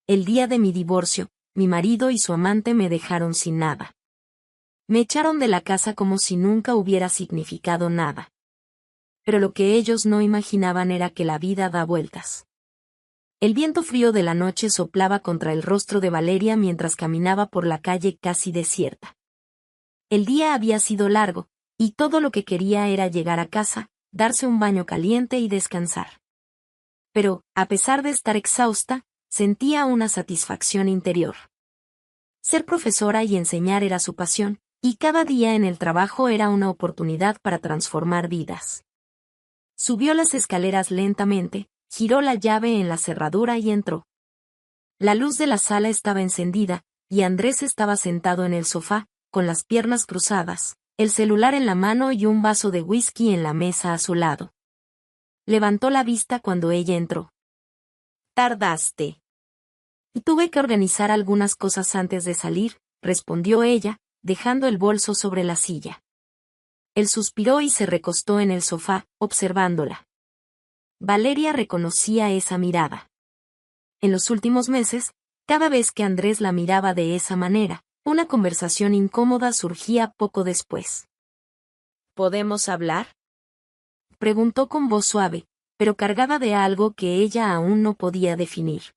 El día de mi divorcio, mi marido y su amante me dejaron sin nada. Me echaron de la casa como si nunca hubiera significado nada. Pero lo que ellos no imaginaban era que la vida da vueltas. El viento frío de la noche soplaba contra el rostro de Valeria mientras caminaba por la calle casi desierta. El día había sido largo, y todo lo que quería era llegar a casa, darse un baño caliente y descansar. Pero, a pesar de estar exhausta, sentía una satisfacción interior. Ser profesora y enseñar era su pasión, y cada día en el trabajo era una oportunidad para transformar vidas. Subió las escaleras lentamente, giró la llave en la cerradura y entró. La luz de la sala estaba encendida, y Andrés estaba sentado en el sofá, con las piernas cruzadas, el celular en la mano y un vaso de whisky en la mesa a su lado. Levantó la vista cuando ella entró. «Tardaste». «Tuve que organizar algunas cosas antes de salir», respondió ella, dejando el bolso sobre la silla. Él suspiró y se recostó en el sofá, observándola. Valeria reconocía esa mirada. En los últimos meses, cada vez que Andrés la miraba de esa manera, una conversación incómoda surgía poco después. «¿Podemos hablar?», preguntó con voz suave, pero cargada de algo que ella aún no podía definir.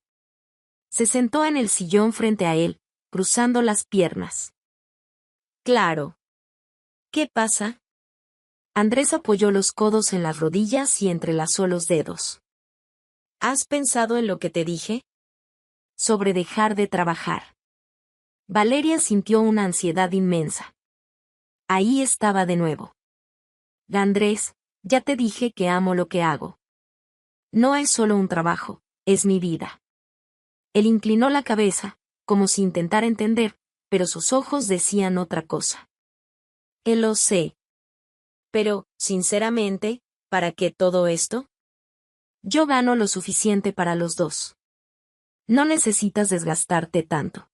Se sentó en el sillón frente a él, cruzando las piernas. «Claro». «¿Qué pasa?». Andrés apoyó los codos en las rodillas y entrelazó los dedos. «¿Has pensado en lo que te dije?». «Sobre dejar de trabajar». Valeria sintió una ansiedad inmensa. Ahí estaba de nuevo. «Andrés, ya te dije que amo lo que hago. No es solo un trabajo, es mi vida». Él inclinó la cabeza, como si intentara entender, pero sus ojos decían otra cosa. «Él lo sé. Pero, sinceramente, ¿para qué todo esto?». «Yo gano lo suficiente para los dos. No necesitas desgastarte tanto».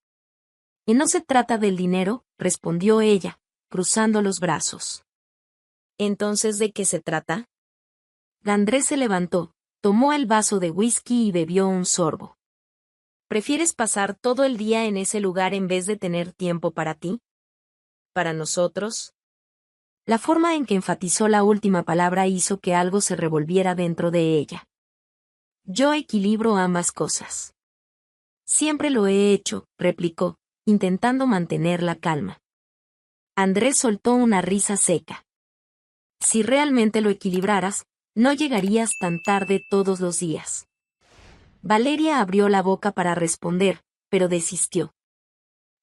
«Y no se trata del dinero», respondió ella, cruzando los brazos. «¿Entonces de qué se trata?». Andrés se levantó, tomó el vaso de whisky y bebió un sorbo. «¿Prefieres pasar todo el día en ese lugar en vez de tener tiempo para ti? ¿Para nosotros?». La forma en que enfatizó la última palabra hizo que algo se revolviera dentro de ella. «Yo equilibro ambas cosas». «Siempre lo he hecho», replicó, intentando mantener la calma. Andrés soltó una risa seca. «Si realmente lo equilibraras, no llegarías tan tarde todos los días». Valeria abrió la boca para responder, pero desistió.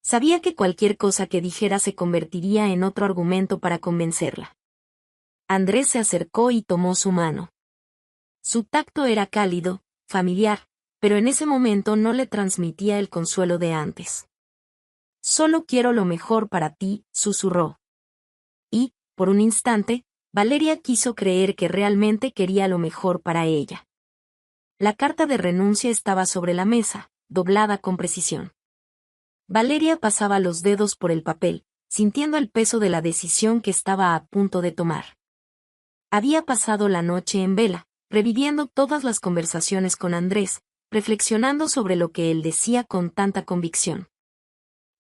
Sabía que cualquier cosa que dijera se convertiría en otro argumento para convencerla. Andrés se acercó y tomó su mano. Su tacto era cálido, familiar, pero en ese momento no le transmitía el consuelo de antes. «Solo quiero lo mejor para ti», susurró. Y, por un instante, Valeria quiso creer que realmente quería lo mejor para ella. La carta de renuncia estaba sobre la mesa, doblada con precisión. Valeria pasaba los dedos por el papel, sintiendo el peso de la decisión que estaba a punto de tomar. Había pasado la noche en vela, reviviendo todas las conversaciones con Andrés, reflexionando sobre lo que él decía con tanta convicción.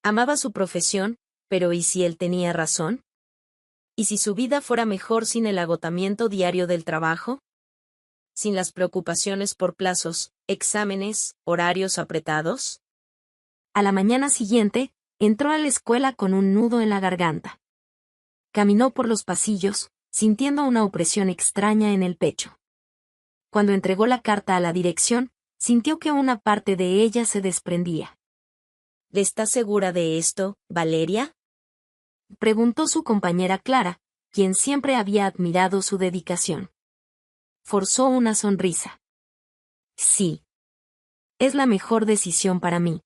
Amaba su profesión, pero ¿y si él tenía razón? ¿Y si su vida fuera mejor sin el agotamiento diario del trabajo? ¿Sin las preocupaciones por plazos, exámenes, horarios apretados? A la mañana siguiente, entró a la escuela con un nudo en la garganta. Caminó por los pasillos, sintiendo una opresión extraña en el pecho. Cuando entregó la carta a la dirección, sintió que una parte de ella se desprendía. ¿Estás segura de esto, Valeria?, preguntó su compañera Clara, quien siempre había admirado su dedicación. Forzó una sonrisa. «Sí. Es la mejor decisión para mí».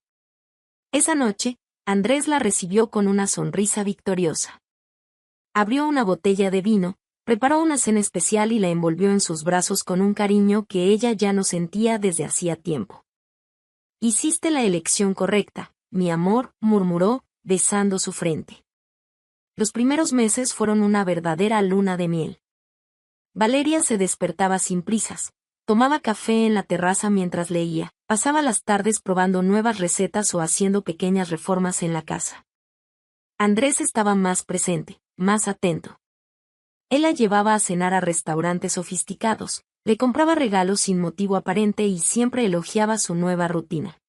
Esa noche, Andrés la recibió con una sonrisa victoriosa. Abrió una botella de vino, preparó una cena especial y la envolvió en sus brazos con un cariño que ella ya no sentía desde hacía tiempo. «Hiciste la elección correcta, mi amor», murmuró, besando su frente. Los primeros meses fueron una verdadera luna de miel. Valeria se despertaba sin prisas, tomaba café en la terraza mientras leía, pasaba las tardes probando nuevas recetas o haciendo pequeñas reformas en la casa. Andrés estaba más presente, más atento. Él la llevaba a cenar a restaurantes sofisticados, le compraba regalos sin motivo aparente y siempre elogiaba su nueva rutina.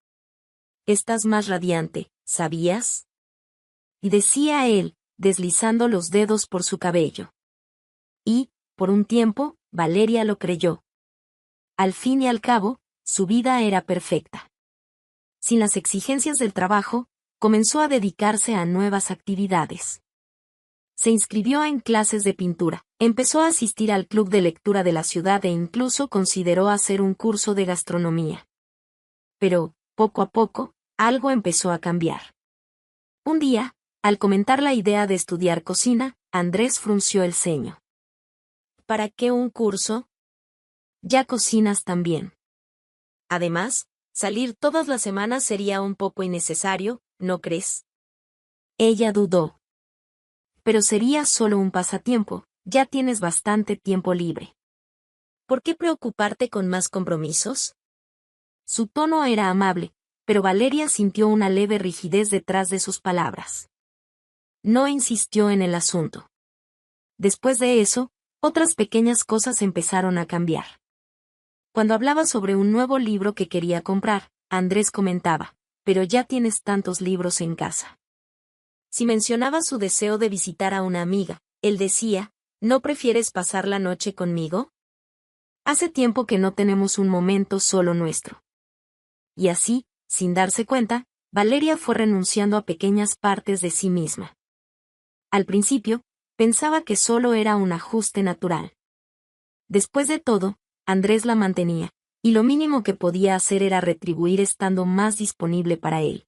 «Estás más radiante, ¿sabías?», y decía él, deslizando los dedos por su cabello. Y, por un tiempo, Valeria lo creyó. Al fin y al cabo, su vida era perfecta. Sin las exigencias del trabajo, comenzó a dedicarse a nuevas actividades. Se inscribió en clases de pintura, empezó a asistir al club de lectura de la ciudad e incluso consideró hacer un curso de gastronomía. Pero, poco a poco, algo empezó a cambiar. Un día, al comentar la idea de estudiar cocina, Andrés frunció el ceño. «¿Para qué un curso? Ya cocinas también. Además, salir todas las semanas sería un poco innecesario, ¿no crees?». Ella dudó. «Pero sería solo un pasatiempo, ya tienes bastante tiempo libre. ¿Por qué preocuparte con más compromisos?». Su tono era amable, pero Valeria sintió una leve rigidez detrás de sus palabras. No insistió en el asunto. Después de eso, otras pequeñas cosas empezaron a cambiar. Cuando hablaba sobre un nuevo libro que quería comprar, Andrés comentaba, «pero ya tienes tantos libros en casa». Si mencionaba su deseo de visitar a una amiga, él decía, «¿no prefieres pasar la noche conmigo? Hace tiempo que no tenemos un momento solo nuestro». Y así, sin darse cuenta, Valeria fue renunciando a pequeñas partes de sí misma. Al principio, pensaba que solo era un ajuste natural. Después de todo, Andrés la mantenía, y lo mínimo que podía hacer era retribuir estando más disponible para él.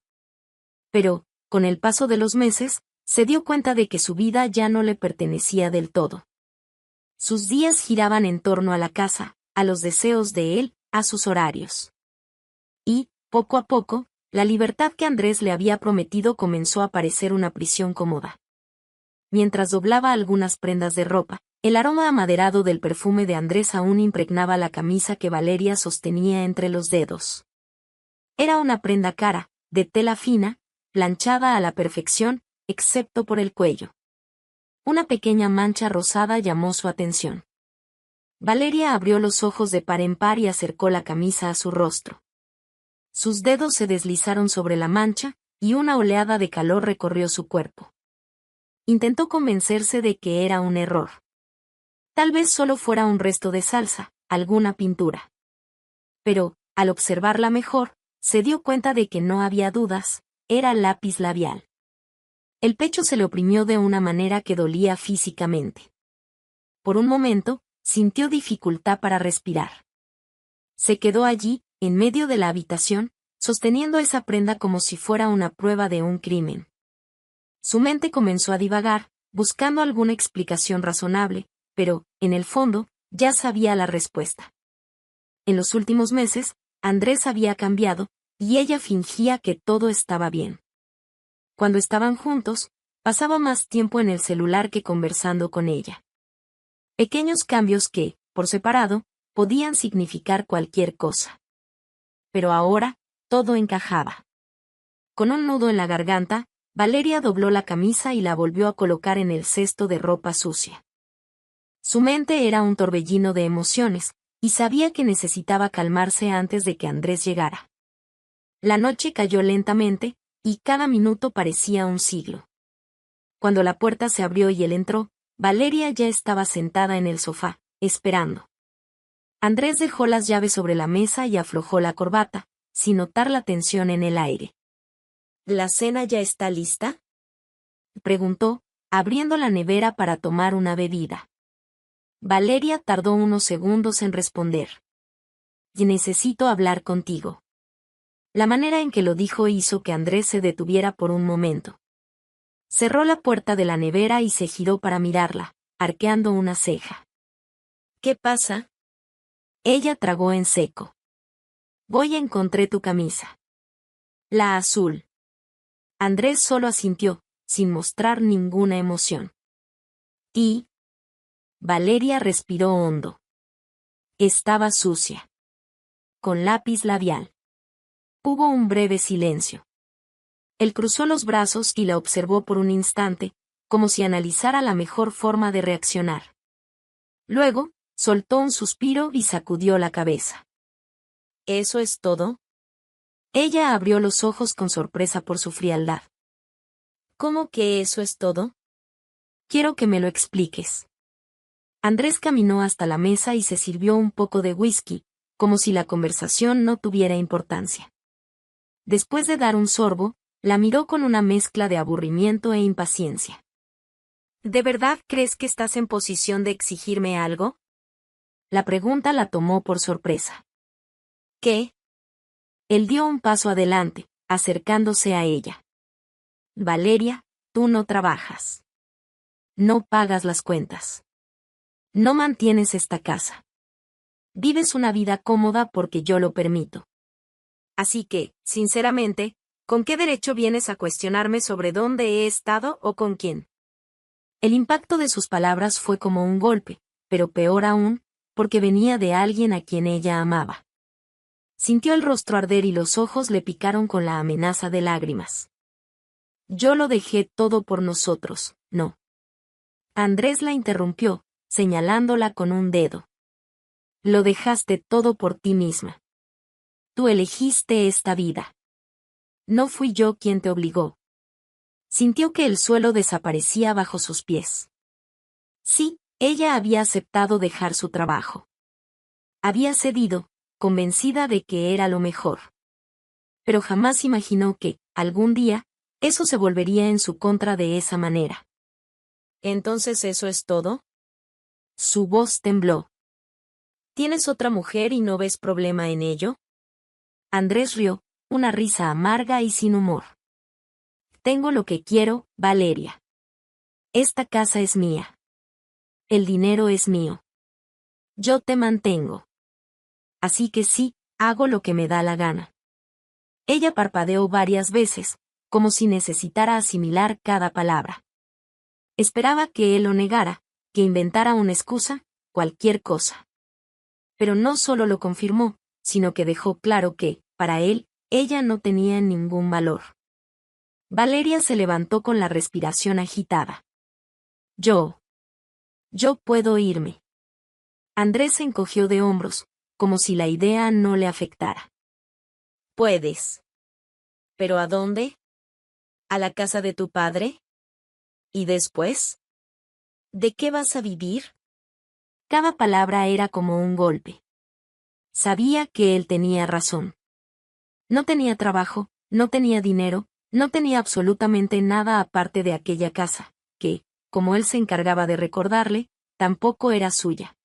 Pero, con el paso de los meses, se dio cuenta de que su vida ya no le pertenecía del todo. Sus días giraban en torno a la casa, a los deseos de él, a sus horarios. Y, poco a poco, la libertad que Andrés le había prometido comenzó a parecer una prisión cómoda. Mientras doblaba algunas prendas de ropa, el aroma amaderado del perfume de Andrés aún impregnaba la camisa que Valeria sostenía entre los dedos. Era una prenda cara, de tela fina, planchada a la perfección, excepto por el cuello. Una pequeña mancha rosada llamó su atención. Valeria abrió los ojos de par en par y acercó la camisa a su rostro. Sus dedos se deslizaron sobre la mancha, y una oleada de calor recorrió su cuerpo. Intentó convencerse de que era un error. Tal vez solo fuera un resto de salsa, alguna pintura. Pero, al observarla mejor, se dio cuenta de que no había dudas, era lápiz labial. El pecho se le oprimió de una manera que dolía físicamente. Por un momento, sintió dificultad para respirar. Se quedó allí, en medio de la habitación, sosteniendo esa prenda como si fuera una prueba de un crimen. Su mente comenzó a divagar, buscando alguna explicación razonable, pero, en el fondo, ya sabía la respuesta. En los últimos meses, Andrés había cambiado, y ella fingía que todo estaba bien. Cuando estaban juntos, pasaba más tiempo en el celular que conversando con ella. Pequeños cambios que, por separado, podían significar cualquier cosa. Pero ahora, todo encajaba. Con un nudo en la garganta, Valeria dobló la camisa y la volvió a colocar en el cesto de ropa sucia. Su mente era un torbellino de emociones, y sabía que necesitaba calmarse antes de que Andrés llegara. La noche cayó lentamente, y cada minuto parecía un siglo. Cuando la puerta se abrió y él entró, Valeria ya estaba sentada en el sofá, esperando. Andrés dejó las llaves sobre la mesa y aflojó la corbata, sin notar la tensión en el aire. «¿La cena ya está lista?», preguntó, abriendo la nevera para tomar una bebida. Valeria tardó unos segundos en responder. «Necesito hablar contigo». La manera en que lo dijo hizo que Andrés se detuviera por un momento. Cerró la puerta de la nevera y se giró para mirarla, arqueando una ceja. «¿Qué pasa?». Ella tragó en seco. «Voy, encontré tu camisa. La azul». Andrés solo asintió, sin mostrar ninguna emoción. «¿Y?». Valeria respiró hondo. Estaba sucia. Con lápiz labial. Hubo un breve silencio. Él cruzó los brazos y la observó por un instante, como si analizara la mejor forma de reaccionar. Luego, soltó un suspiro y sacudió la cabeza. ¿Eso es todo? Ella abrió los ojos con sorpresa por su frialdad. ¿Cómo que eso es todo? Quiero que me lo expliques. Andrés caminó hasta la mesa y se sirvió un poco de whisky, como si la conversación no tuviera importancia. Después de dar un sorbo, la miró con una mezcla de aburrimiento e impaciencia. ¿De verdad crees que estás en posición de exigirme algo? La pregunta la tomó por sorpresa. ¿Qué? Él dio un paso adelante, acercándose a ella. Valeria, tú no trabajas. No pagas las cuentas. No mantienes esta casa. Vives una vida cómoda porque yo lo permito. Así que, sinceramente, ¿con qué derecho vienes a cuestionarme sobre dónde he estado o con quién? El impacto de sus palabras fue como un golpe, pero peor aún, porque venía de alguien a quien ella amaba. Sintió el rostro arder y los ojos le picaron con la amenaza de lágrimas. Yo lo dejé todo por nosotros, ¿no? Andrés la interrumpió, señalándola con un dedo. Lo dejaste todo por ti misma. Tú elegiste esta vida. No fui yo quien te obligó. Sintió que el suelo desaparecía bajo sus pies. Sí, ella había aceptado dejar su trabajo. Había cedido, convencida de que era lo mejor. Pero jamás imaginó que, algún día, eso se volvería en su contra de esa manera. ¿Entonces eso es todo? Su voz tembló. ¿Tienes otra mujer y no ves problema en ello? Andrés rió, una risa amarga y sin humor. Tengo lo que quiero, Valeria. Esta casa es mía. El dinero es mío. Yo te mantengo. Así que sí, hago lo que me da la gana. Ella parpadeó varias veces, como si necesitara asimilar cada palabra. Esperaba que él lo negara, que inventara una excusa, cualquier cosa. Pero no solo lo confirmó, sino que dejó claro que, para él, ella no tenía ningún valor. Valeria se levantó con la respiración agitada. Yo puedo irme. Andrés se encogió de hombros, como si la idea no le afectara. Puedes. ¿Pero a dónde? ¿A la casa de tu padre? ¿Y después? ¿De qué vas a vivir? Cada palabra era como un golpe. Sabía que él tenía razón. No tenía trabajo, no tenía dinero, no tenía absolutamente nada aparte de aquella casa, que, como él se encargaba de recordarle, tampoco era suya.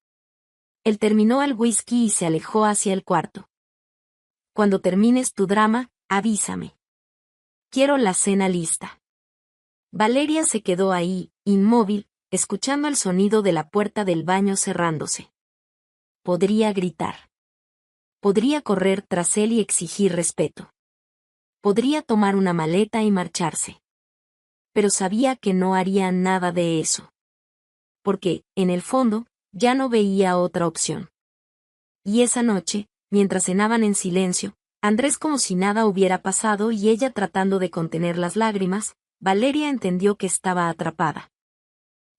Él terminó el whisky y se alejó hacia el cuarto. Cuando termines tu drama, avísame. Quiero la cena lista. Valeria se quedó ahí, inmóvil, escuchando el sonido de la puerta del baño cerrándose. Podría gritar. Podría correr tras él y exigir respeto. Podría tomar una maleta y marcharse. Pero sabía que no haría nada de eso. Porque, en el fondo, ya no veía otra opción. Y esa noche, mientras cenaban en silencio, Andrés como si nada hubiera pasado y ella tratando de contener las lágrimas, Valeria entendió que estaba atrapada.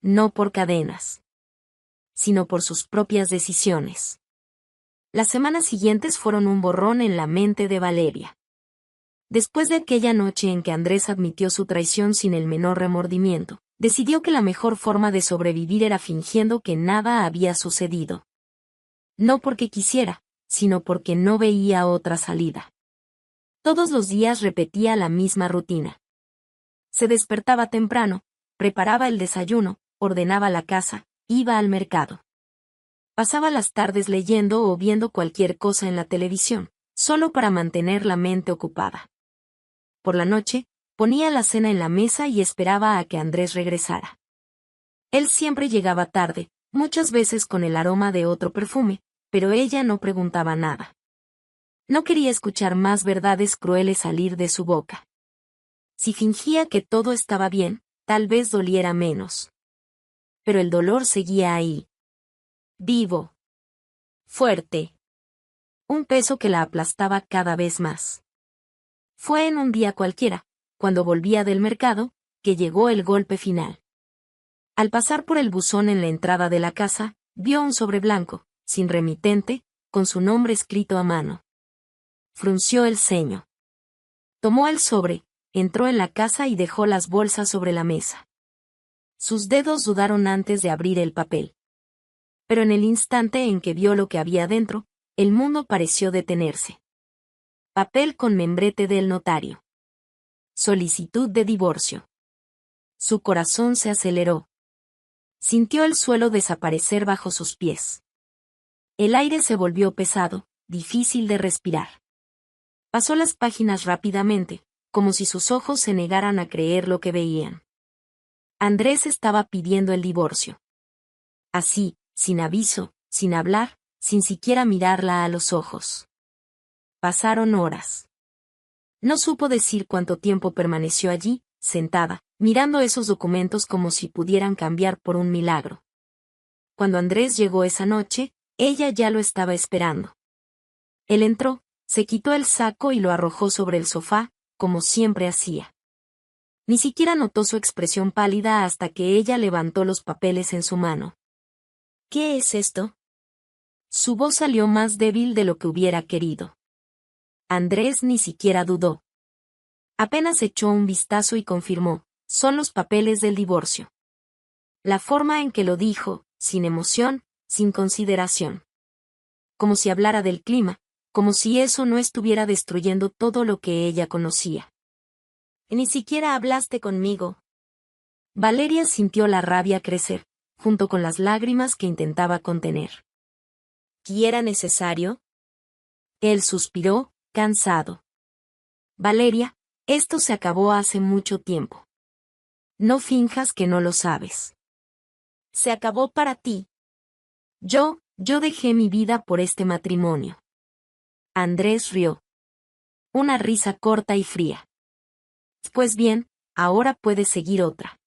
No por cadenas, sino por sus propias decisiones. Las semanas siguientes fueron un borrón en la mente de Valeria. Después de aquella noche en que Andrés admitió su traición sin el menor remordimiento, decidió que la mejor forma de sobrevivir era fingiendo que nada había sucedido. No porque quisiera, sino porque no veía otra salida. Todos los días repetía la misma rutina. Se despertaba temprano, preparaba el desayuno, ordenaba la casa, iba al mercado. Pasaba las tardes leyendo o viendo cualquier cosa en la televisión, solo para mantener la mente ocupada. Por la noche, ponía la cena en la mesa y esperaba a que Andrés regresara. Él siempre llegaba tarde, muchas veces con el aroma de otro perfume, pero ella no preguntaba nada. No quería escuchar más verdades crueles salir de su boca. Si fingía que todo estaba bien, tal vez doliera menos. Pero el dolor seguía ahí. Vivo. fuerte. Un peso que la aplastaba cada vez más. Fue en un día cualquiera, cuando volvía del mercado, que llegó el golpe final. Al pasar por el buzón en la entrada de la casa, vio un sobre blanco, sin remitente, con su nombre escrito a mano. Frunció el ceño. Tomó el sobre, entró en la casa y dejó las bolsas sobre la mesa. Sus dedos dudaron antes de abrir el papel. Pero en el instante en que vio lo que había dentro, el mundo pareció detenerse. Papel con membrete del notario. Solicitud de divorcio. Su corazón se aceleró. Sintió el suelo desaparecer bajo sus pies. El aire se volvió pesado, difícil de respirar. Pasó las páginas rápidamente, como si sus ojos se negaran a creer lo que veían. Andrés estaba pidiendo el divorcio. Así, sin aviso, sin hablar, sin siquiera mirarla a los ojos. Pasaron horas. No supo decir cuánto tiempo permaneció allí, sentada, mirando esos documentos como si pudieran cambiar por un milagro. Cuando Andrés llegó esa noche, ella ya lo estaba esperando. Él entró, se quitó el saco y lo arrojó sobre el sofá, como siempre hacía. Ni siquiera notó su expresión pálida hasta que ella levantó los papeles en su mano. ¿Qué es esto? Su voz salió más débil de lo que hubiera querido. Andrés ni siquiera dudó. Apenas echó un vistazo y confirmó, son los papeles del divorcio. La forma en que lo dijo, sin emoción, sin consideración. Como si hablara del clima, como si eso no estuviera destruyendo todo lo que ella conocía. Ni siquiera hablaste conmigo. Valeria sintió la rabia crecer, junto con las lágrimas que intentaba contener. ¿Y era necesario? Él suspiró, cansado. Valeria, esto se acabó hace mucho tiempo. No finjas que no lo sabes. Se acabó para ti. Yo dejé mi vida por este matrimonio. Andrés rió. Una risa corta y fría. Pues bien, ahora puedes seguir otra.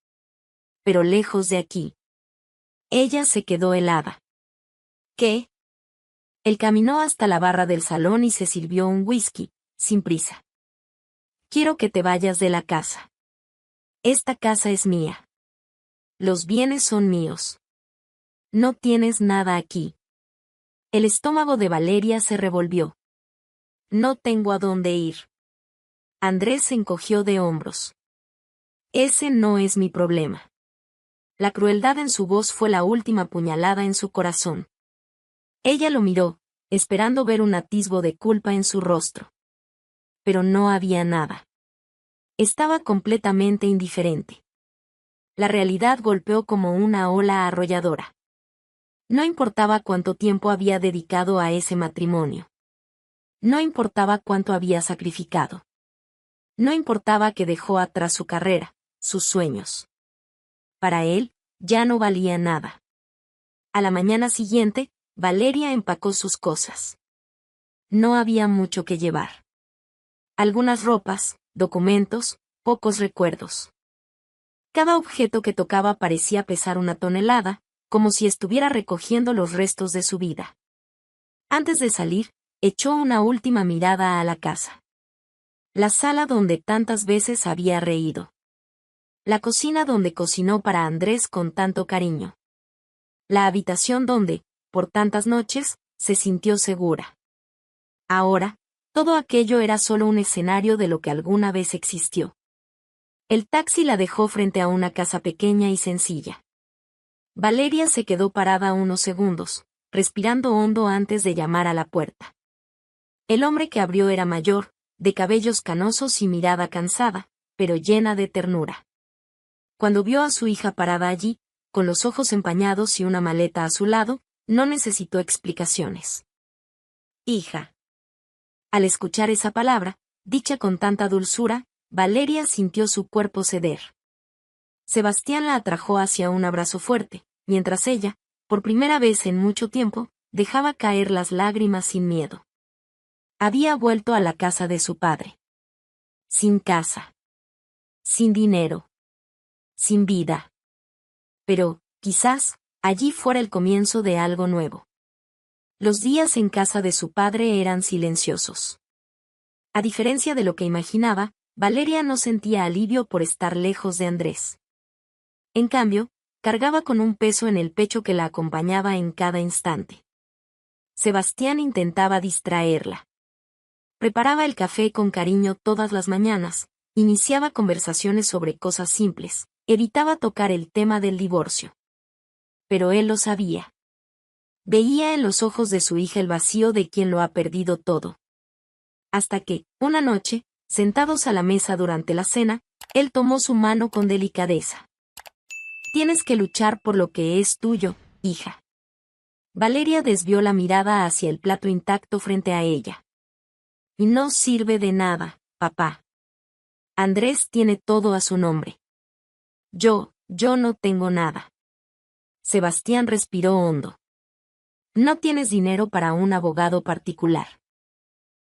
Pero lejos de aquí. Ella se quedó helada. ¿Qué? Él caminó hasta la barra del salón y se sirvió un whisky, sin prisa. Quiero que te vayas de la casa. Esta casa es mía. Los bienes son míos. No tienes nada aquí. El estómago de Valeria se revolvió. No tengo a dónde ir. Andrés se encogió de hombros. Ese no es mi problema. La crueldad en su voz fue la última puñalada en su corazón. Ella lo miró, esperando ver un atisbo de culpa en su rostro. Pero no había nada. Estaba completamente indiferente. La realidad golpeó como una ola arrolladora. No importaba cuánto tiempo había dedicado a ese matrimonio. No importaba cuánto había sacrificado. No importaba que dejó atrás su carrera, sus sueños. Para él, ya no valía nada. A la mañana siguiente, Valeria empacó sus cosas. No había mucho que llevar. Algunas ropas, documentos, pocos recuerdos. Cada objeto que tocaba parecía pesar una tonelada, como si estuviera recogiendo los restos de su vida. Antes de salir, echó una última mirada a la casa. La sala donde tantas veces había reído. La cocina donde cocinó para Andrés con tanto cariño. La habitación donde, por tantas noches, se sintió segura. Ahora, todo aquello era solo un escenario de lo que alguna vez existió. El taxi la dejó frente a una casa pequeña y sencilla. Valeria se quedó parada unos segundos, respirando hondo antes de llamar a la puerta. El hombre que abrió era mayor, de cabellos canosos y mirada cansada, pero llena de ternura. Cuando vio a su hija parada allí, con los ojos empañados y una maleta a su lado, no necesitó explicaciones. Hija. Al escuchar esa palabra, dicha con tanta dulzura, Valeria sintió su cuerpo ceder. Sebastián la atrajo hacia un abrazo fuerte, mientras ella, por primera vez en mucho tiempo, dejaba caer las lágrimas sin miedo. Había vuelto a la casa de su padre. Sin casa. Sin dinero. Sin vida. Pero, quizás, allí fuera el comienzo de algo nuevo. Los días en casa de su padre eran silenciosos. A diferencia de lo que imaginaba, Valeria no sentía alivio por estar lejos de Andrés. En cambio, cargaba con un peso en el pecho que la acompañaba en cada instante. Sebastián intentaba distraerla. Preparaba el café con cariño todas las mañanas, iniciaba conversaciones sobre cosas simples, evitaba tocar el tema del divorcio. Pero él lo sabía. Veía en los ojos de su hija el vacío de quien lo ha perdido todo. Hasta que, una noche, sentados a la mesa durante la cena, él tomó su mano con delicadeza. Tienes que luchar por lo que es tuyo, hija. Valeria desvió la mirada hacia el plato intacto frente a ella. Y no sirve de nada, papá. Andrés tiene todo a su nombre. Yo no tengo nada. Sebastián respiró hondo. No tienes dinero para un abogado particular.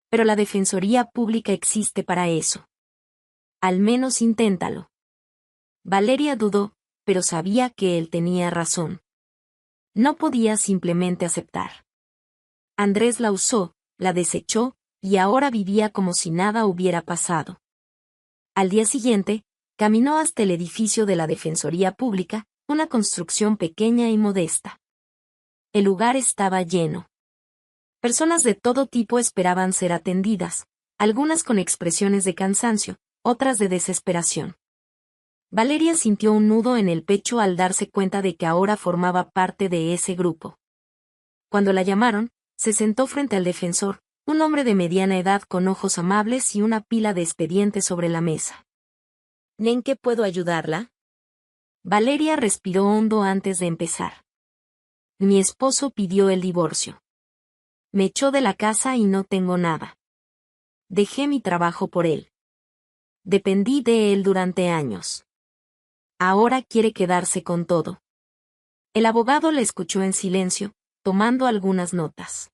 Pero la Defensoría Pública existe para eso. Al menos inténtalo. Valeria dudó, pero sabía que él tenía razón. No podía simplemente aceptar. Andrés la usó, la desechó, y ahora vivía como si nada hubiera pasado. Al día siguiente, caminó hasta el edificio de la Defensoría Pública, una construcción pequeña y modesta. El lugar estaba lleno. Personas de todo tipo esperaban ser atendidas, algunas con expresiones de cansancio, otras de desesperación. Valeria sintió un nudo en el pecho al darse cuenta de que ahora formaba parte de ese grupo. Cuando la llamaron, se sentó frente al defensor, un hombre de mediana edad con ojos amables y una pila de expedientes sobre la mesa. ¿En qué puedo ayudarla? Valeria respiró hondo antes de empezar. Mi esposo pidió el divorcio. Me echó de la casa y no tengo nada. Dejé mi trabajo por él. Dependí de él durante años. Ahora quiere quedarse con todo. El abogado la escuchó en silencio, tomando algunas notas.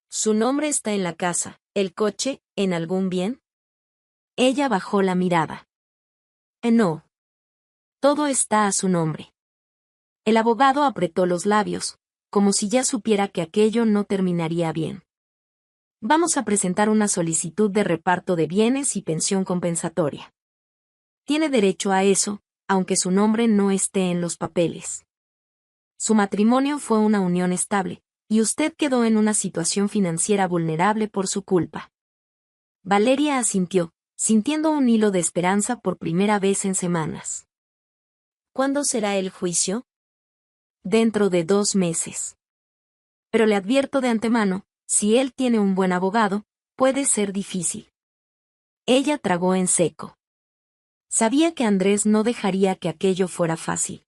¿Su nombre está en la casa, el coche, en algún bien? Ella bajó la mirada. No. Todo está a su nombre. El abogado apretó los labios, como si ya supiera que aquello no terminaría bien. Vamos a presentar una solicitud de reparto de bienes y pensión compensatoria. Tiene derecho a eso, aunque su nombre no esté en los papeles. Su matrimonio fue una unión estable, y usted quedó en una situación financiera vulnerable por su culpa. Valeria asintió, sintiendo un hilo de esperanza por primera vez en semanas. ¿Cuándo será el juicio? Dentro de 2 meses. Pero le advierto de antemano, si él tiene un buen abogado, puede ser difícil. Ella tragó en seco. Sabía que Andrés no dejaría que aquello fuera fácil.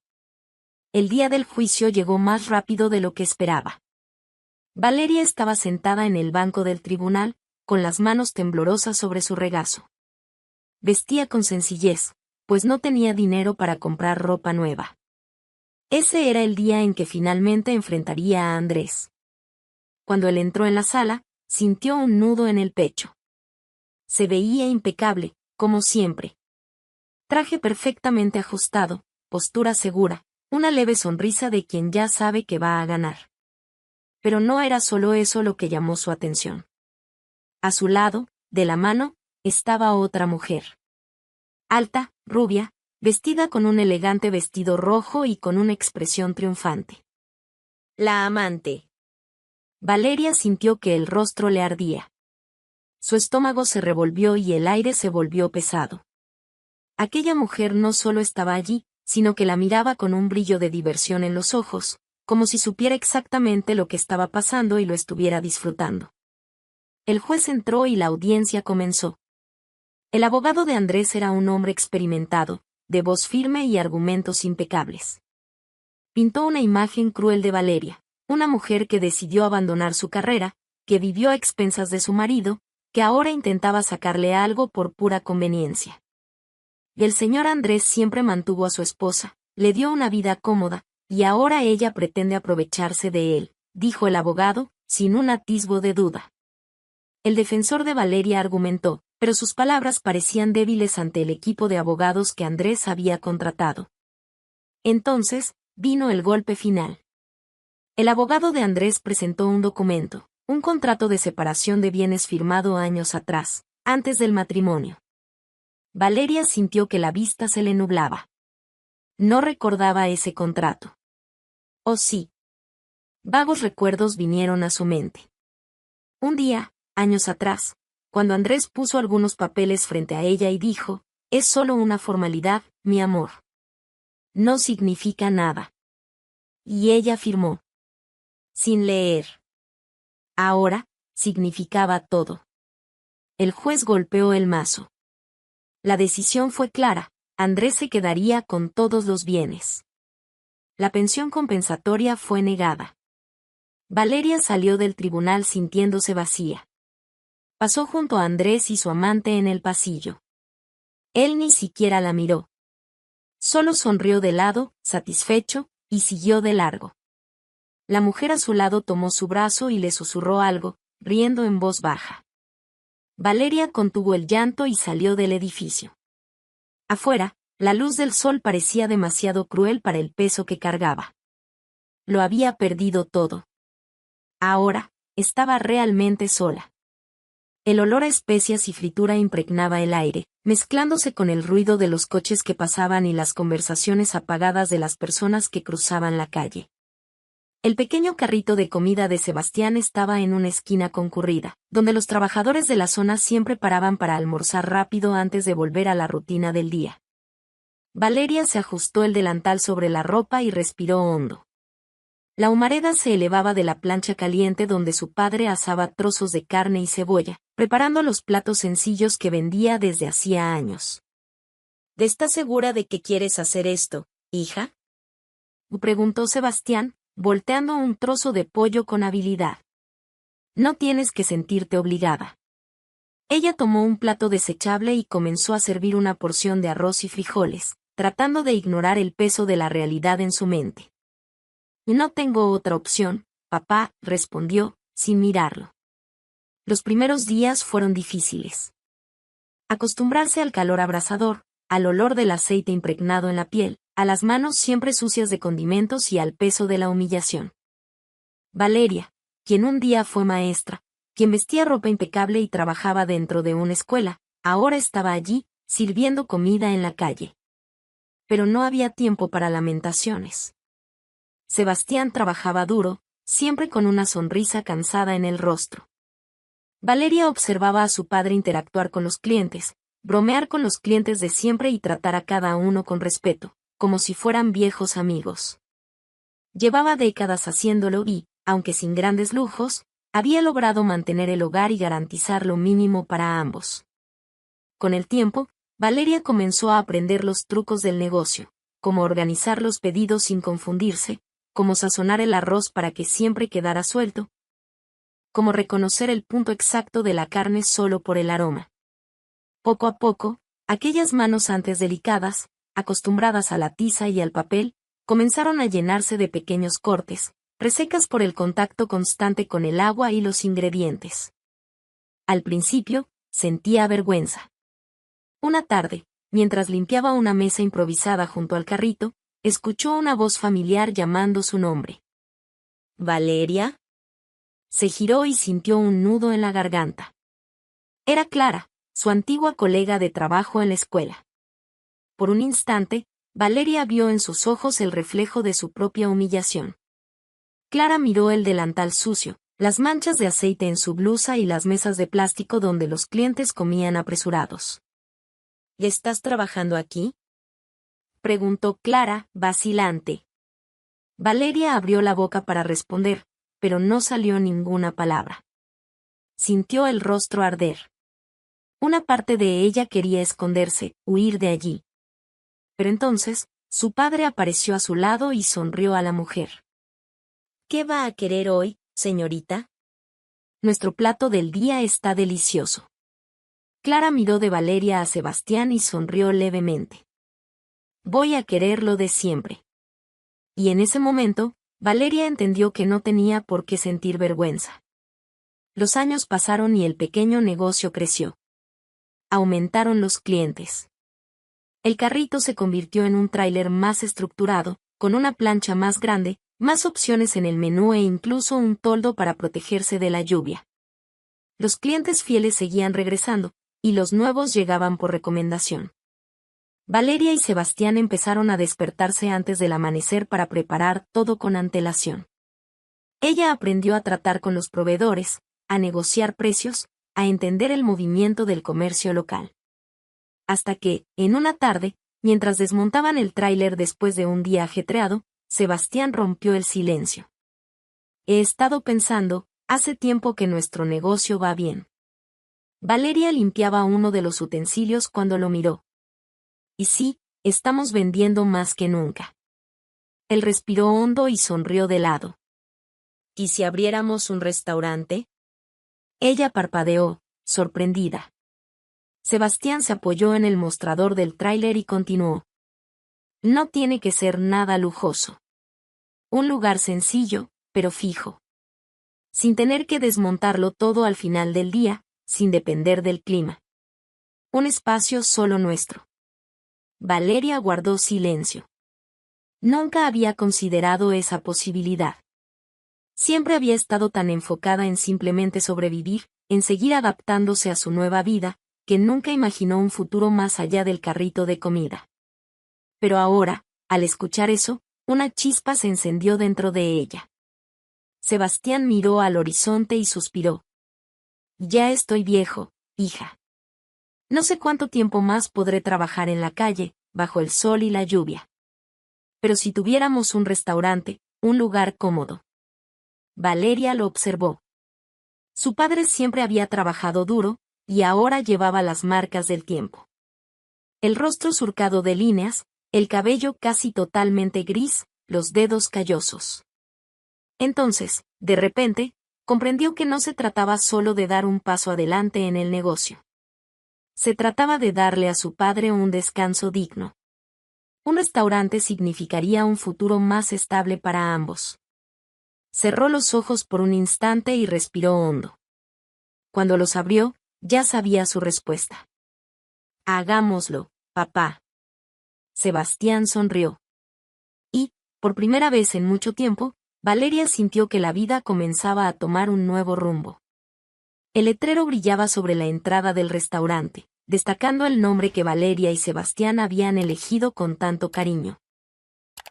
El día del juicio llegó más rápido de lo que esperaba. Valeria estaba sentada en el banco del tribunal, con las manos temblorosas sobre su regazo. Vestía con sencillez, pues no tenía dinero para comprar ropa nueva. Ese era el día en que finalmente enfrentaría a Andrés. Cuando él entró en la sala, sintió un nudo en el pecho. Se veía impecable, como siempre. Traje perfectamente ajustado, postura segura, una leve sonrisa de quien ya sabe que va a ganar. Pero no era solo eso lo que llamó su atención. A su lado, de la mano, estaba otra mujer. Alta, rubia, vestida con un elegante vestido rojo y con una expresión triunfante. La amante. Valeria sintió que el rostro le ardía. Su estómago se revolvió y el aire se volvió pesado. Aquella mujer no solo estaba allí, sino que la miraba con un brillo de diversión en los ojos, como si supiera exactamente lo que estaba pasando y lo estuviera disfrutando. El juez entró y la audiencia comenzó. El abogado de Andrés era un hombre experimentado, de voz firme y argumentos impecables. Pintó una imagen cruel de Valeria, una mujer que decidió abandonar su carrera, que vivió a expensas de su marido, que ahora intentaba sacarle algo por pura conveniencia. Y el señor Andrés siempre mantuvo a su esposa, le dio una vida cómoda, y ahora ella pretende aprovecharse de él, dijo el abogado, sin un atisbo de duda. El defensor de Valeria argumentó, pero sus palabras parecían débiles ante el equipo de abogados que Andrés había contratado. Entonces, vino el golpe final. El abogado de Andrés presentó un documento, un contrato de separación de bienes firmado años atrás, antes del matrimonio. Valeria sintió que la vista se le nublaba. No recordaba ese contrato. Oh sí. Vagos recuerdos vinieron a su mente. Un día, años atrás, cuando Andrés puso algunos papeles frente a ella y dijo, «Es solo una formalidad, mi amor. No significa nada». Y ella firmó. Sin leer. Ahora, significaba todo. El juez golpeó el mazo. La decisión fue clara, Andrés se quedaría con todos los bienes. La pensión compensatoria fue negada. Valeria salió del tribunal sintiéndose vacía. Pasó junto a Andrés y su amante en el pasillo. Él ni siquiera la miró. Solo sonrió de lado, satisfecho, y siguió de largo. La mujer a su lado tomó su brazo y le susurró algo, riendo en voz baja. Valeria contuvo el llanto y salió del edificio. Afuera, la luz del sol parecía demasiado cruel para el peso que cargaba. Lo había perdido todo. Ahora, estaba realmente sola. El olor a especias y fritura impregnaba el aire, mezclándose con el ruido de los coches que pasaban y las conversaciones apagadas de las personas que cruzaban la calle. El pequeño carrito de comida de Sebastián estaba en una esquina concurrida, donde los trabajadores de la zona siempre paraban para almorzar rápido antes de volver a la rutina del día. Valeria se ajustó el delantal sobre la ropa y respiró hondo. La humareda se elevaba de la plancha caliente donde su padre asaba trozos de carne y cebolla, preparando los platos sencillos que vendía desde hacía años. ¿Estás segura de que quieres hacer esto, hija?, preguntó Sebastián, volteando un trozo de pollo con habilidad. No tienes que sentirte obligada. Ella tomó un plato desechable y comenzó a servir una porción de arroz y frijoles, tratando de ignorar el peso de la realidad en su mente. No tengo otra opción, papá, respondió, sin mirarlo. Los primeros días fueron difíciles. Acostumbrarse al calor abrasador, al olor del aceite impregnado en la piel, a las manos siempre sucias de condimentos y al peso de la humillación. Valeria, quien un día fue maestra, quien vestía ropa impecable y trabajaba dentro de una escuela, ahora estaba allí, sirviendo comida en la calle. Pero no había tiempo para lamentaciones. Sebastián trabajaba duro, siempre con una sonrisa cansada en el rostro. Valeria observaba a su padre interactuar con los clientes, bromear con los clientes de siempre y tratar a cada uno con respeto, como si fueran viejos amigos. Llevaba décadas haciéndolo y, aunque sin grandes lujos, había logrado mantener el hogar y garantizar lo mínimo para ambos. Con el tiempo, Valeria comenzó a aprender los trucos del negocio, cómo organizar los pedidos sin confundirse, cómo sazonar el arroz para que siempre quedara suelto, cómo reconocer el punto exacto de la carne solo por el aroma. Poco a poco, aquellas manos antes delicadas, acostumbradas a la tiza y al papel, comenzaron a llenarse de pequeños cortes, resecas por el contacto constante con el agua y los ingredientes. Al principio, sentía vergüenza. Una tarde, mientras limpiaba una mesa improvisada junto al carrito, escuchó una voz familiar llamando su nombre. ¿Valeria? Se giró y sintió un nudo en la garganta. Era Clara, su antigua colega de trabajo en la escuela. Por un instante, Valeria vio en sus ojos el reflejo de su propia humillación. Clara miró el delantal sucio, las manchas de aceite en su blusa y las mesas de plástico donde los clientes comían apresurados. ¿Estás trabajando aquí?, preguntó Clara, vacilante. Valeria abrió la boca para responder, pero no salió ninguna palabra. Sintió el rostro arder. Una parte de ella quería esconderse, huir de allí. Pero entonces, su padre apareció a su lado y sonrió a la mujer. ¿Qué va a querer hoy, señorita? Nuestro plato del día está delicioso. Clara miró de Valeria a Sebastián y sonrió levemente. Voy a querer lo de siempre. Y en ese momento, Valeria entendió que no tenía por qué sentir vergüenza. Los años pasaron y el pequeño negocio creció. Aumentaron los clientes. El carrito se convirtió en un tráiler más estructurado, con una plancha más grande, Más opciones en el menú e incluso un toldo para protegerse de la lluvia. Los clientes fieles seguían regresando, y los nuevos llegaban por recomendación. Valeria y Sebastián empezaron a despertarse antes del amanecer para preparar todo con antelación. Ella aprendió a tratar con los proveedores, a negociar precios, a entender el movimiento del comercio local. Hasta que, en una tarde, mientras desmontaban el tráiler después de un día ajetreado, Sebastián rompió el silencio. He estado pensando, hace tiempo que nuestro negocio va bien. Valeria limpiaba uno de los utensilios cuando lo miró. Y sí, estamos vendiendo más que nunca. Él respiró hondo y sonrió de lado. ¿Y si abriéramos un restaurante? Ella parpadeó, sorprendida. Sebastián se apoyó en el mostrador del tráiler y continuó. No tiene que ser nada lujoso. Un lugar sencillo, pero fijo. Sin tener que desmontarlo todo al final del día, sin depender del clima. Un espacio solo nuestro. Valeria guardó silencio. Nunca había considerado esa posibilidad. Siempre había estado tan enfocada en simplemente sobrevivir, en seguir adaptándose a su nueva vida, que nunca imaginó un futuro más allá del carrito de comida. Pero ahora, al escuchar eso, una chispa se encendió dentro de ella. Sebastián miró al horizonte y suspiró. Ya estoy viejo, hija. No sé cuánto tiempo más podré trabajar en la calle, bajo el sol y la lluvia. Pero si tuviéramos un restaurante, un lugar cómodo. Valeria lo observó. Su padre siempre había trabajado duro, y ahora llevaba las marcas del tiempo. El rostro surcado de líneas, el cabello casi totalmente gris, los dedos callosos. Entonces, de repente, comprendió que no se trataba solo de dar un paso adelante en el negocio. Se trataba de darle a su padre un descanso digno. Un restaurante significaría un futuro más estable para ambos. Cerró los ojos por un instante y respiró hondo. Cuando los abrió, ya sabía su respuesta. Hagámoslo, papá. Sebastián sonrió. Y, por primera vez en mucho tiempo, Valeria sintió que la vida comenzaba a tomar un nuevo rumbo. El letrero brillaba sobre la entrada del restaurante, destacando el nombre que Valeria y Sebastián habían elegido con tanto cariño.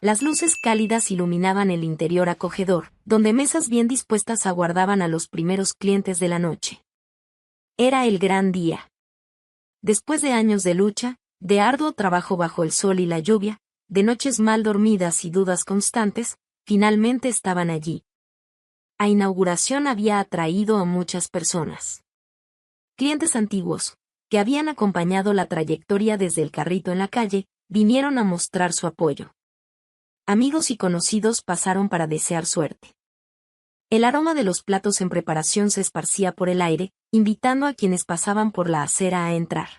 Las luces cálidas iluminaban el interior acogedor, donde mesas bien dispuestas aguardaban a los primeros clientes de la noche. Era el gran día. Después de años de lucha, de arduo trabajo bajo el sol y la lluvia, de noches mal dormidas y dudas constantes, finalmente estaban allí. La inauguración había atraído a muchas personas. Clientes antiguos, que habían acompañado la trayectoria desde el carrito en la calle, vinieron a mostrar su apoyo. Amigos y conocidos pasaron para desear suerte. El aroma de los platos en preparación se esparcía por el aire, invitando a quienes pasaban por la acera a entrar.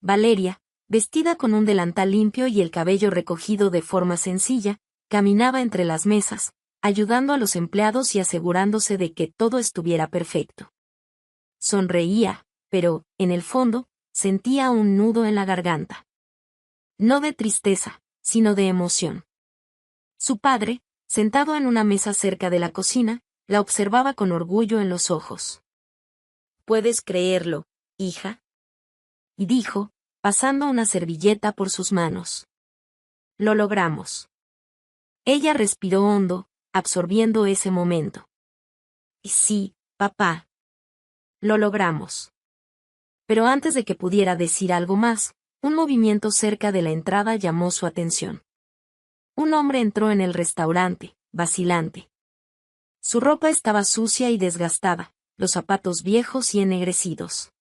Valeria, vestida con un delantal limpio y el cabello recogido de forma sencilla, caminaba entre las mesas, ayudando a los empleados y asegurándose de que todo estuviera perfecto. Sonreía, pero, en el fondo, sentía un nudo en la garganta. No de tristeza, sino de emoción. Su padre, sentado en una mesa cerca de la cocina, la observaba con orgullo en los ojos. ¿Puedes creerlo, hija? Y dijo, pasando una servilleta por sus manos. Lo logramos. Ella respiró hondo, absorbiendo ese momento. Y sí, papá. Lo logramos. Pero antes de que pudiera decir algo más, un movimiento cerca de la entrada llamó su atención. Un hombre entró en el restaurante, vacilante. Su ropa estaba sucia y desgastada, los zapatos viejos y ennegrecidos.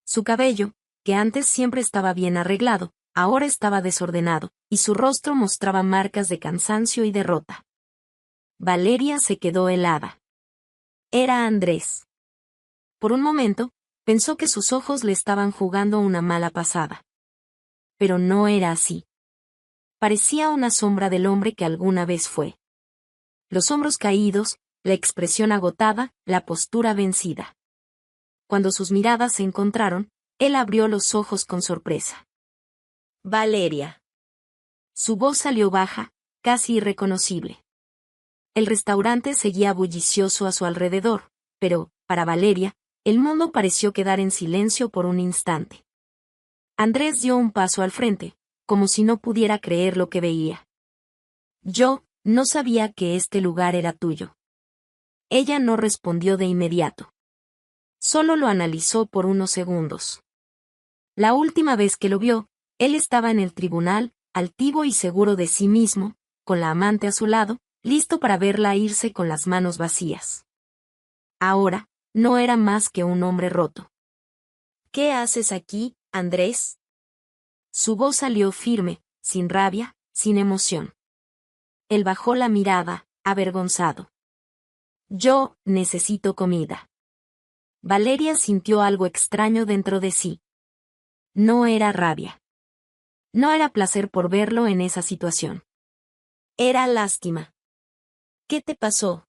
Su cabello, que antes siempre estaba bien arreglado, ahora estaba desordenado, y su rostro mostraba marcas de cansancio y derrota. Valeria se quedó helada. Era Andrés. Por un momento, pensó que sus ojos le estaban jugando una mala pasada. Pero no era así. Parecía una sombra del hombre que alguna vez fue. Los hombros caídos, la expresión agotada, la postura vencida. Cuando sus miradas se encontraron, él abrió los ojos con sorpresa. Valeria. Su voz salió baja, casi irreconocible. El restaurante seguía bullicioso a su alrededor, pero, para Valeria, el mundo pareció quedar en silencio por un instante. Andrés dio un paso al frente, como si no pudiera creer lo que veía. Yo, no sabía que este lugar era tuyo. Ella no respondió de inmediato. Solo lo analizó por unos segundos. La última vez que lo vio, él estaba en el tribunal, altivo y seguro de sí mismo, con la amante a su lado, listo para verla irse con las manos vacías. Ahora, no era más que un hombre roto. ¿Qué haces aquí, Andrés? Su voz salió firme, sin rabia, sin emoción. Él bajó la mirada, avergonzado. Yo necesito comida. Valeria sintió algo extraño dentro de sí. No era rabia. No era placer por verlo en esa situación. Era lástima. ¿Qué te pasó?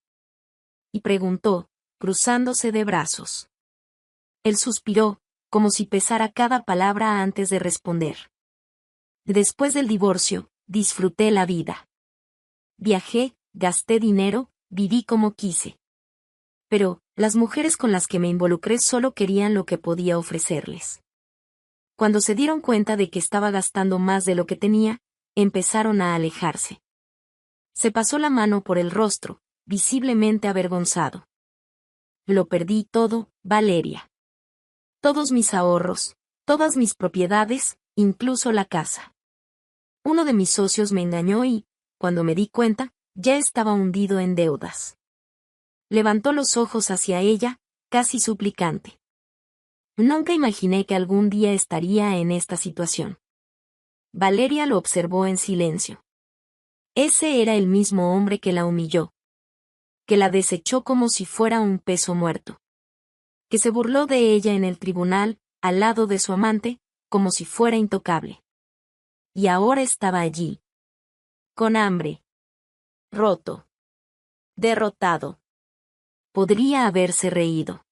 Y preguntó, cruzándose de brazos. Él suspiró, como si pesara cada palabra antes de responder. Después del divorcio, disfruté la vida. Viajé, gasté dinero, viví como quise. Pero, las mujeres con las que me involucré solo querían lo que podía ofrecerles. Cuando se dieron cuenta de que estaba gastando más de lo que tenía, empezaron a alejarse. Se pasó la mano por el rostro, visiblemente avergonzado. Lo perdí todo, Valeria. Todos mis ahorros, todas mis propiedades, incluso la casa. Uno de mis socios me engañó y, cuando me di cuenta, ya estaba hundido en deudas. Levantó los ojos hacia ella, casi suplicante. Nunca imaginé que algún día estaría en esta situación. Valeria lo observó en silencio. Ese era el mismo hombre que la humilló. Que la desechó como si fuera un peso muerto. Que se burló de ella en el tribunal, al lado de su amante, como si fuera intocable. Y ahora estaba allí. Con hambre. Roto. Derrotado. Podría haberse reído.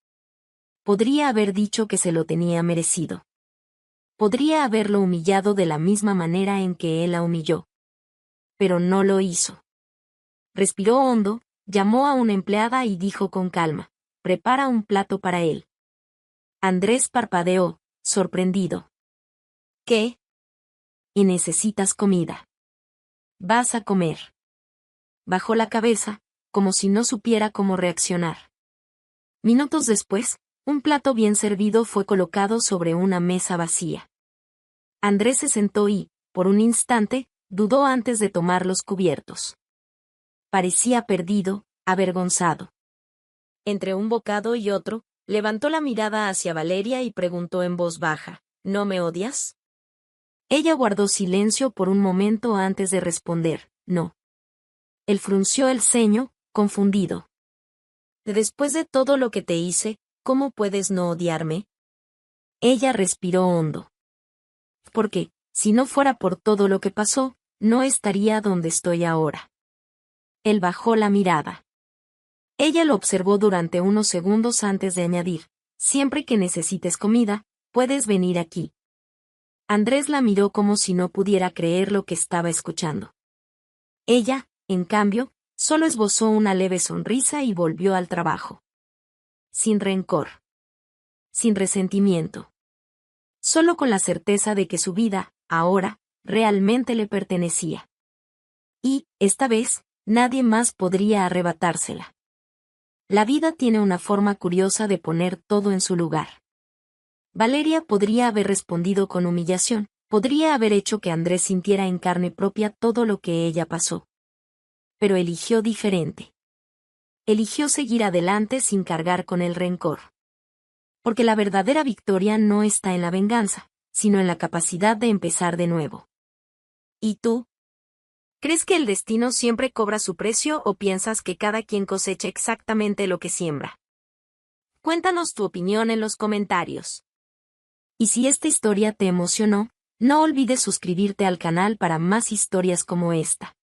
Podría haber dicho que se lo tenía merecido. Podría haberlo humillado de la misma manera en que él la humilló. Pero no lo hizo. Respiró hondo, llamó a una empleada y dijo con calma, prepara un plato para él. Andrés parpadeó, sorprendido. ¿Qué? Y necesitas comida. Vas a comer. Bajó la cabeza, como si no supiera cómo reaccionar. Minutos después, un plato bien servido fue colocado sobre una mesa vacía. Andrés se sentó y, por un instante, dudó antes de tomar los cubiertos. Parecía perdido, avergonzado. Entre un bocado y otro, levantó la mirada hacia Valeria y preguntó en voz baja, ¿no me odias? Ella guardó silencio por un momento antes de responder, no. Él frunció el ceño, confundido. Después de todo lo que te hice, ¿cómo puedes no odiarme? Ella respiró hondo. Porque, si no fuera por todo lo que pasó, no estaría donde estoy ahora. Él bajó la mirada. Ella lo observó durante unos segundos antes de añadir, siempre que necesites comida, puedes venir aquí. Andrés la miró como si no pudiera creer lo que estaba escuchando. Ella, en cambio, solo esbozó una leve sonrisa y volvió al trabajo. Sin rencor. Sin resentimiento. Solo con la certeza de que su vida, ahora, realmente le pertenecía. Y, esta vez, nadie más podría arrebatársela. La vida tiene una forma curiosa de poner todo en su lugar. Valeria podría haber respondido con humillación, podría haber hecho que Andrés sintiera en carne propia todo lo que ella pasó. Pero eligió diferente. Eligió seguir adelante sin cargar con el rencor. Porque la verdadera victoria no está en la venganza, sino en la capacidad de empezar de nuevo. ¿Y tú? ¿Crees que el destino siempre cobra su precio o piensas que cada quien cosecha exactamente lo que siembra? Cuéntanos tu opinión en los comentarios. Y si esta historia te emocionó, no olvides suscribirte al canal para más historias como esta.